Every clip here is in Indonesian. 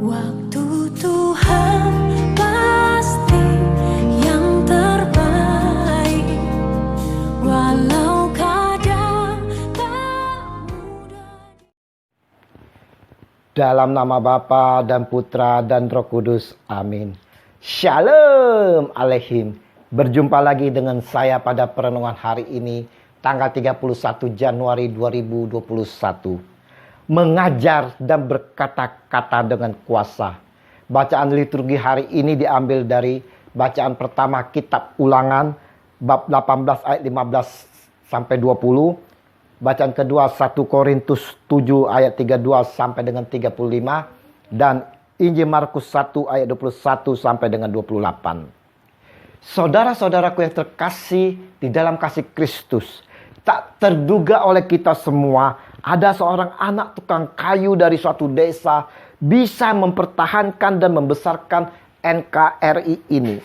Waktu Tuhan pasti yang terbaik, walau kadang tak mudah. Dalam nama Bapa dan Putra dan Roh Kudus. Amin. Shalom Aleihim. Berjumpa lagi dengan saya pada perenungan hari ini, tanggal 31 Januari 2021. Mengajar dan berkata-kata dengan kuasa. Bacaan liturgi hari ini diambil dari bacaan pertama kitab Ulangan bab 18 ayat 15 sampai 20. Bacaan kedua 1 Korintus 7 ayat 32 sampai dengan 35 dan Injil Markus 1 ayat 21 sampai dengan 28. Saudara-saudaraku yang terkasih di dalam kasih Kristus, tak terduga oleh kita semua, ada seorang anak tukang kayu dari suatu desa bisa mempertahankan dan membesarkan NKRI ini.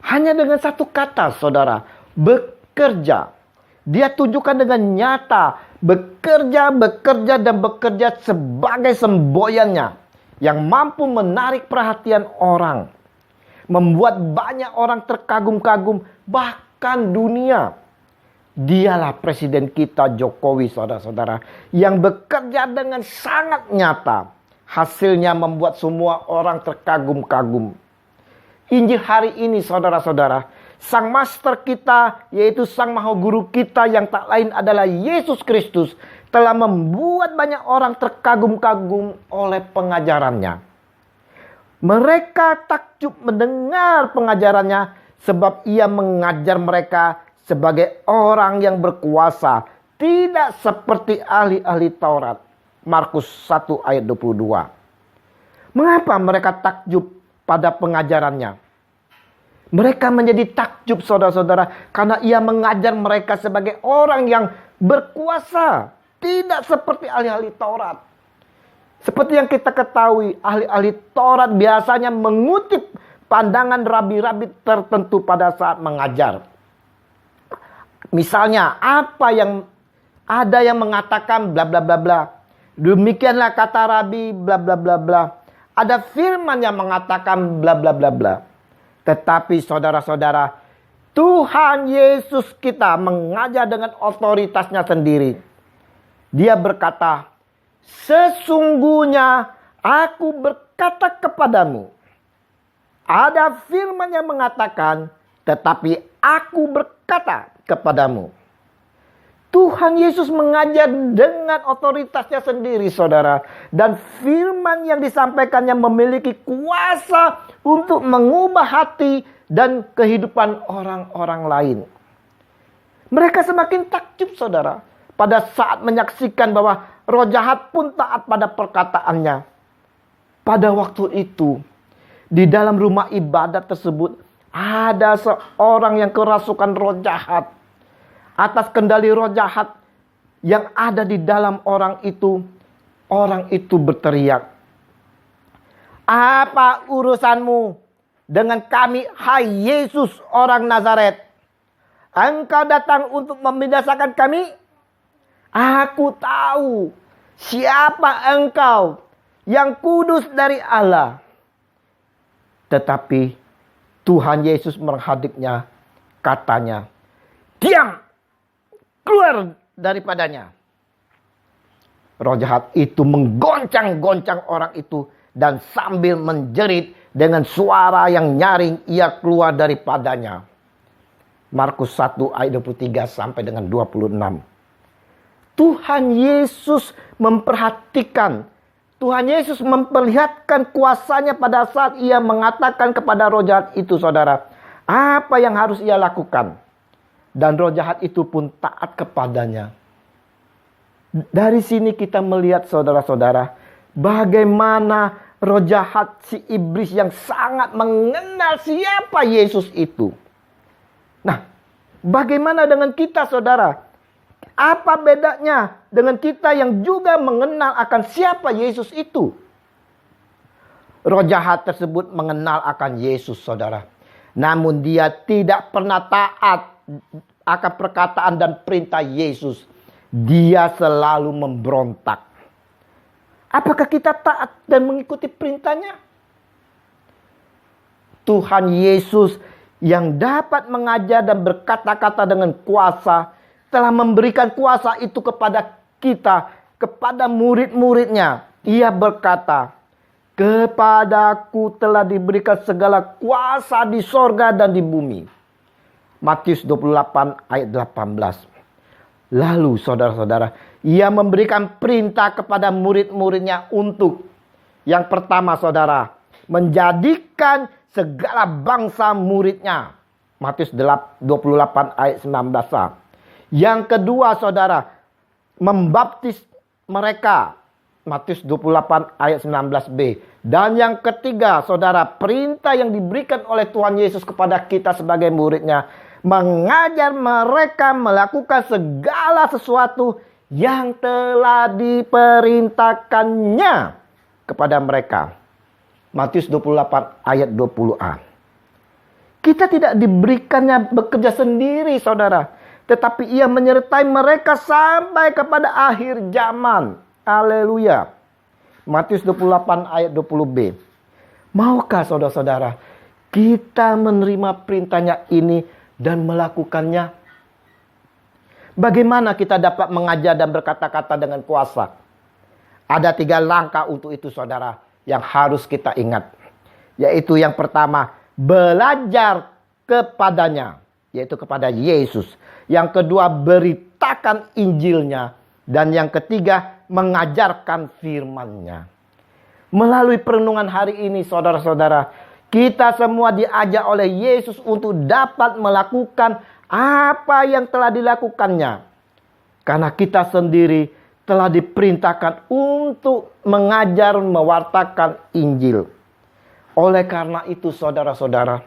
Hanya dengan satu kata, saudara, bekerja. Dia tunjukkan dengan nyata, bekerja dan bekerja sebagai semboyannya yang mampu menarik perhatian orang. Membuat banyak orang terkagum-kagum, bahkan dunia. Dialah Presiden kita Jokowi, saudara-saudara, yang bekerja dengan sangat nyata. Hasilnya membuat semua orang terkagum-kagum. Injil hari ini, saudara-saudara, Sang Master kita, yaitu Sang Maha Guru kita yang tak lain adalah Yesus Kristus, telah membuat banyak orang terkagum-kagum oleh pengajarannya. Mereka takjub mendengar pengajarannya sebab ia mengajar mereka sebagai orang yang berkuasa, tidak seperti ahli-ahli Taurat. Markus 1 ayat 22. Mengapa mereka takjub pada pengajarannya? Mereka menjadi takjub, saudara-saudara, karena ia mengajar mereka sebagai orang yang berkuasa, tidak seperti ahli-ahli Taurat. Seperti yang kita ketahui, ahli-ahli Taurat biasanya mengutip pandangan rabi-rabi tertentu pada saat mengajar. Misalnya, ada yang mengatakan bla bla bla bla. Demikianlah kata rabi bla bla bla bla. Ada firman yang mengatakan bla bla bla bla. Tetapi saudara-saudara, Tuhan Yesus kita mengajar dengan otoritasnya sendiri. Dia berkata, sesungguhnya aku berkata kepadamu. Ada firman yang mengatakan, tetapi aku berkata kepadamu. Tuhan Yesus mengajar dengan otoritasnya sendiri, saudara. Dan firman yang disampaikannya memiliki kuasa untuk mengubah hati dan kehidupan orang-orang lain. Mereka semakin takjub, saudara, pada saat menyaksikan bahwa roh jahat pun taat pada perkataannya. Pada waktu itu, di dalam rumah ibadat tersebut, ada seorang yang kerasukan roh jahat. Atas kendali roh jahat yang ada di dalam orang itu berteriak, "Apa urusanmu dengan kami, hai Yesus orang Nazaret? Engkau datang untuk membinasakan kami? Aku tahu siapa engkau, yang kudus dari Allah." Tetapi Tuhan Yesus menghadapnya, katanya, "Diam! Keluar daripadanya." Roh jahat itu menggoncang-goncang orang itu dan sambil menjerit dengan suara yang nyaring ia keluar daripadanya. Markus 1 ayat 23 sampai dengan 26. Tuhan Yesus memperhatikan, Tuhan Yesus memperlihatkan kuasanya pada saat ia mengatakan kepada roh jahat itu, saudara, apa yang harus ia lakukan. Dan roh jahat itu pun taat kepadanya. Dari sini kita melihat, saudara-saudara, bagaimana roh jahat si iblis yang sangat mengenal siapa Yesus itu. Nah, bagaimana dengan kita, saudara? Apa bedanya dengan kita yang juga mengenal akan siapa Yesus itu? Roh jahat tersebut mengenal akan Yesus, saudara. Namun dia tidak pernah taat akan perkataan dan perintah Yesus. Dia selalu memberontak. Apakah kita taat dan mengikuti perintahnya? Tuhan Yesus yang dapat mengajar dan berkata-kata dengan kuasa telah memberikan kuasa itu kepada kita, kepada murid-muridnya. Ia berkata, "Kepadaku telah diberikan segala kuasa di sorga dan di bumi." Matius 28 ayat 18. Lalu saudara-saudara, ia memberikan perintah kepada murid-muridnya untuk yang pertama saudara, menjadikan segala bangsa muridnya. Matius 28 ayat 19. Yang kedua saudara, membaptis mereka. Matius 28 ayat 19b. Dan yang ketiga saudara, perintah yang diberikan oleh Tuhan Yesus kepada kita sebagai muridnya, mengajar mereka melakukan segala sesuatu yang telah diperintahkannya kepada mereka. Matius 28 ayat 20a. Kita tidak diberikannya bekerja sendiri saudara, tetapi ia menyertai mereka sampai kepada akhir zaman. Haleluya. Matius 28 ayat 20b. Maukah saudara-saudara kita menerima perintahnya ini dan melakukannya? Bagaimana kita dapat mengajar dan berkata-kata dengan kuasa? Ada 3 langkah untuk itu saudara yang harus kita ingat. Yaitu yang pertama, belajar kepadanya. Yaitu kepada Yesus. Yang kedua, beritakan Injilnya. Dan yang ketiga, mengajarkan firman-Nya. Melalui perenungan hari ini saudara-saudara, kita semua diajak oleh Yesus untuk dapat melakukan apa yang telah dilakukannya. Karena kita sendiri telah diperintahkan untuk mengajar, mewartakan Injil. Oleh karena itu saudara-saudara,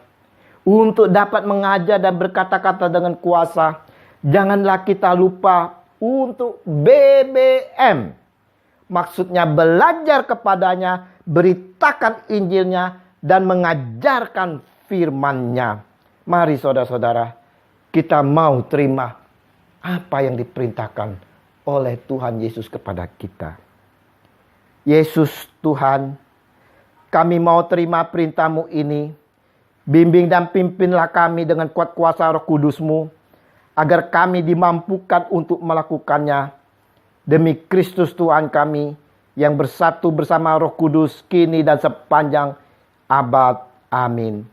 untuk dapat mengajar dan berkata-kata dengan kuasa, janganlah kita lupa untuk BBM. Maksudnya belajar kepadanya, beritakan Injilnya, dan mengajarkan firman-Nya. Mari saudara-saudara, kita mau terima apa yang diperintahkan oleh Tuhan Yesus kepada kita. Yesus Tuhan, kami mau terima perintah-Mu ini. Bimbing dan pimpinlah kami dengan kuat kuasa Roh Kudus-Mu, agar kami dimampukan untuk melakukannya. Demi Kristus Tuhan kami, yang bersatu bersama Roh Kudus, kini dan sepanjang abad. Amin.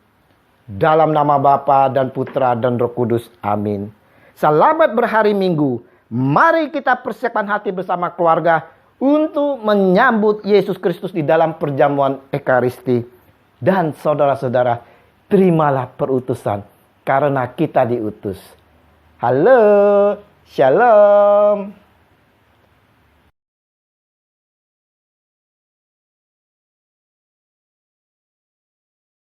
Dalam nama Bapa dan Putra dan Roh Kudus. Amin. Selamat berhari Minggu. Mari kita persiapkan hati bersama keluarga untuk menyambut Yesus Kristus di dalam perjamuan Ekaristi. Dan saudara-saudara, terimalah perutusan karena kita diutus. Halo, shalom.